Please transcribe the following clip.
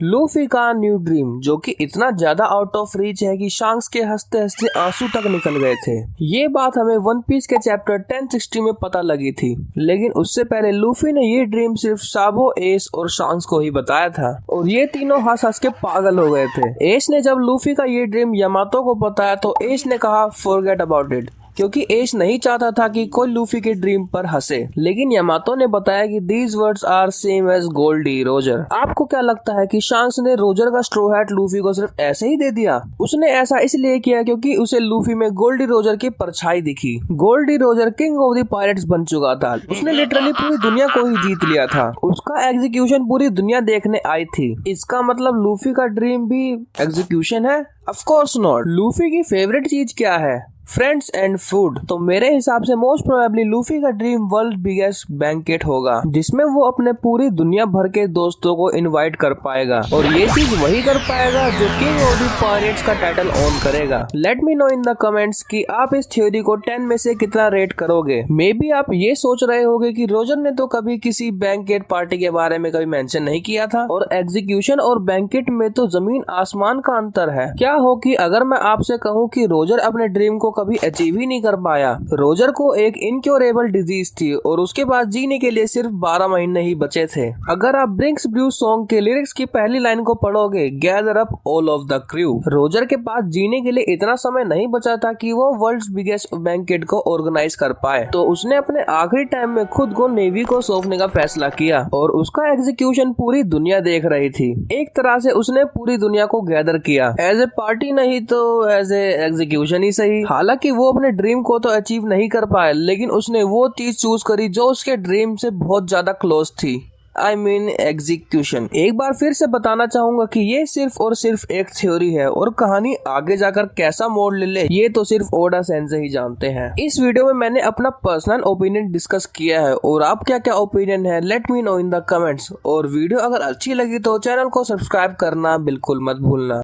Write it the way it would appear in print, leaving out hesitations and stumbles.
Luffy का new dream जो कि इतना ज्यादा आउट ऑफ रीच है कि शांक्स के हंसते हंसते आंसू तक निकल गए थे। ये बात हमें वन पीस के चैप्टर 1060 में पता लगी थी, लेकिन उससे पहले लूफी ने ये ड्रीम सिर्फ साबो, एस और शांक्स को ही बताया था और ये तीनों हंस हंस के पागल हो गए थे। एस ने जब लूफी का ये ड्रीम यामातो को बताया तो एस ने कहा फॉरगेट अबाउट इट, क्योंकि एश नहीं चाहता था कि कोई लूफी के ड्रीम पर हंसे। लेकिन यामातो ने बताया कि these words are same as Gol D Roger. आपको क्या लगता है कि शांक्स ने रोजर का स्ट्रो हैट लूफी को सिर्फ ऐसे ही दे दिया? उसने ऐसा इसलिए किया क्योंकि उसे लूफी में गोल्डी रोजर की परछाई दिखी। Gol D Roger king of the pirates बन चुका था। उसने लिटरली पूरी दुनिया को ही जीत लिया था। उसका एग्जीक्यूशन पूरी दुनिया देखने आई थी। इसका मतलब लूफी का ड्रीम भी एग्जीक्यूशन है? Of course not. लूफी की फेवरेट चीज क्या है? Friends and food. तो मेरे हिसाब से मोस्ट प्रोबेबली लूफी का ड्रीम वर्ल्ड बिगेस्ट बैंकेट होगा, जिसमें वो अपने पूरी दुनिया भर के दोस्तों को इनवाइट कर पाएगा और ये चीज वही कर पाएगा जो किंग ऑफ द पायरेट्स का टाइटल ऑन करेगा। Let me know in the comments कि आप इस थ्योरी को 10 में से कितना रेट करोगे। मे बी आप ये सोच रहे होगे कि रोजर ने तो कभी किसी बैंकेट पार्टी के बारे में कभी मेंशन नहीं किया था और एग्जीक्यूशन और बैंकेट में तो जमीन आसमान का अंतर है। क्या हो कि अगर मैं आपसे कहूँ कि रोजर अपने ड्रीम को कभी अचीव ही नहीं कर पाया। रोजर को एक इनक्योरेबल डिजीज थी और उसके पास जीने के लिए सिर्फ 12 महीने ही बचे थे। अगर आप ब्रिंक्स ब्रू सॉन्ग के लिरिक्स की पहली लाइन को पढ़ोगे, gather up all of the crew, Roger के पास जीने के लिए इतना समय नहीं बचा था कि वो वर्ल्ड्स बिगेस्ट बैंकेट को ऑर्गेनाइज कर पाए। तो उसने अपने आखिरी टाइम में खुद को नेवी को सौंपने का फैसला किया और उसका एग्जीक्यूशन पूरी दुनिया देख रही थी। एक तरह से उसने पूरी दुनिया को गैदर किया, एज ए पार्टी नहीं तो एज ए एग्जीक्यूशन ही सही। हालांकि वो अपने ड्रीम को तो अचीव नहीं कर पाया, लेकिन उसने वो चीज चूज करी जो उसके ड्रीम से बहुत ज्यादा क्लोज थी। I mean execution. एक बार फिर से बताना चाहूंगा कि ये सिर्फ और सिर्फ एक थ्योरी है और कहानी आगे जाकर कैसा मोड़ ले ले ये तो सिर्फ ओडा सेंसेई ही जानते हैं। इस वीडियो में मैंने अपना पर्सनल ओपिनियन डिस्कस किया है और आप क्या क्या ओपिनियन है let me know in the comments. और वीडियो अगर अच्छी लगी तो चैनल को सब्सक्राइब करना बिल्कुल मत भूलना।